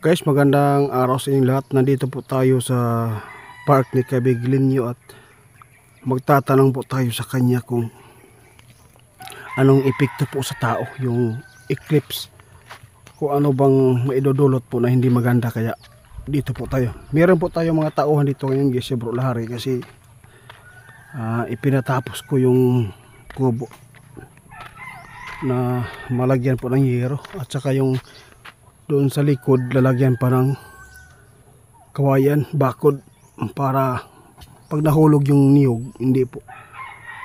Guys, magandang araw sa inyong lahat. Nandito po tayo sa park ni Kaibig Linyo at magtatanong po tayo sa kanya kung anong epekto po sa tao yung eclipse, kung ano bang maidudulot po na hindi maganda. Kaya dito po tayo. Meron po tayo mga tauhan dito ngayon guys, Bro Lahari, kasi ipinatapos ko yung kubo na malagyan po ng yero, at saka yung doon sa likod lalagyan pa ng kawayan, bakod, para pag nahulog yung niyog hindi po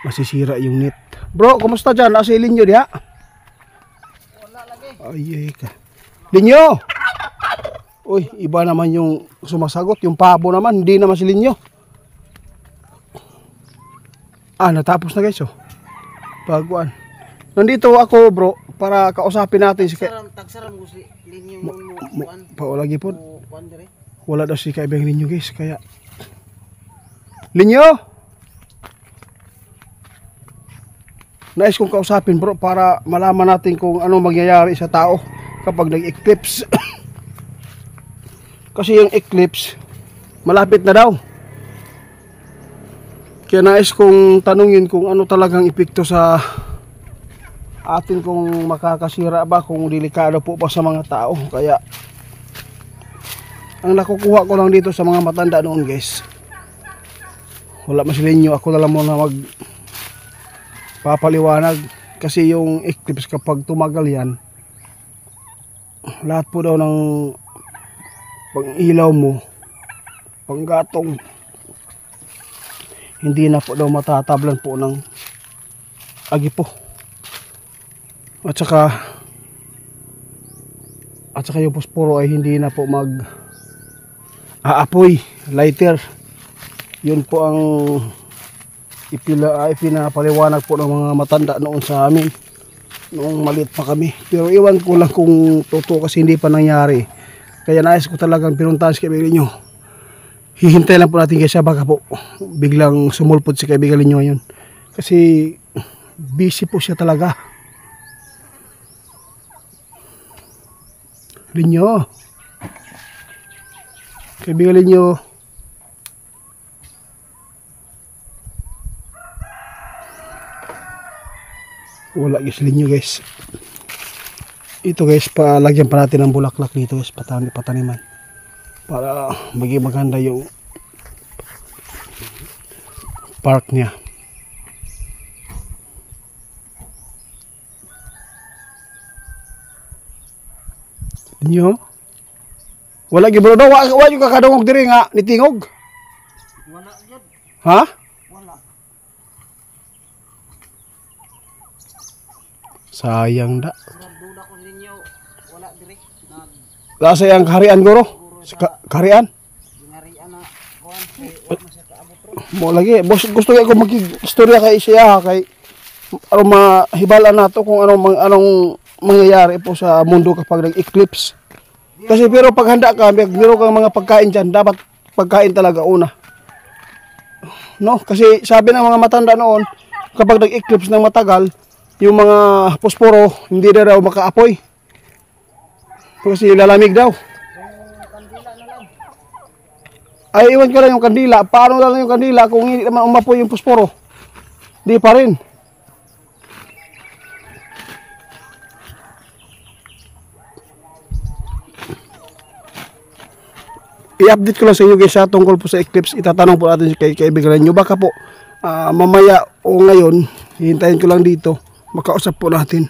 masisira yung net. Bro, kumusta dyan? Nasa Linyo diha? Wala lagi. Ay ka. Linyo! Uy, iba naman yung sumasagot. Yung pabo naman, hindi naman si Linyo. Natapos na guys, oh. Baguan. Nandito ako, bro, para kausapin natin si Tagsaram ko si Linyo mo lagi po. Wala daw si Kaibig Linyo guys, kaya Linyo! Nais kong kausapin, bro, para malaman natin kung ano mangyayari sa tao kapag nag-eclipse. Kasi yung eclipse malapit na daw. Kaya nais kong tanungin kung ano talagang epekto sa atin, kung makakasira ba, kung delikado po pa sa mga tao. Kaya ang nakukuha ko lang dito sa mga matanda noon guys, wala masilinyo, ako na lang muna mag papaliwanag. Kasi yung eclipse kapag tumagal yan, lahat po daw ng pang ilaw mo, panggatong, hindi na po daw matatablan po ng agipo. At saka yung posporo ay hindi na po mag aapoy, lighter. Yun po ang ipinapaliwanag po ng mga matanda noon sa amin noong maliit pa kami. Pero iwan ko lang kung totoo, kasi hindi pa nangyari. Kaya nais ko talagang pinuntahan si Kaibigan Linyo. Hihintay lang po natin kasi baka po biglang sumulpot si Kaibigan Linyo ngayon, kasi busy po siya talaga. Linyo, Kaibigan Linyo. Wala guys, Linyo guys. Ito guys, palagyan pa natin ng bulaklak dito guys, pataniman, para maging maganda yung park niya. Linyo, wala gyud bro daw, wa yung kakadungog diri nga nitingog. Wala gyud. Ha? Wala. Sayang da. Duda ko Linyo, wala diri. Lasa yang kaharian guro. Kaharian. Ginarian na kuan kay wala man siya kaabot ro. Mo lagi, boss, gusto ko mag-istorya kay siya, kay aron mahibalan nato kung anong mangyayari po sa mundo kapag nag-eclipse. Kasi pero pag handa ka, meron kang mga pagkain dyan, dapat pagkain talaga una. No? Kasi sabi ng mga matanda noon, kapag nag-eclipse ng matagal, yung mga posporo hindi na daw makaapoy. Kasi lalamig daw. Kandila na lang. Ay, iwan ko lang yung kandila. Paano lang yung kandila kung hindi naman umapoy yung posporo? Di pa rin. I-update ko lang sa inyo guys sa tungkol po sa eclipse. Itatanong po natin kay Kaibigan Linyo. Baka po mamaya o ngayon, hihintayin ko lang dito, makausap po natin.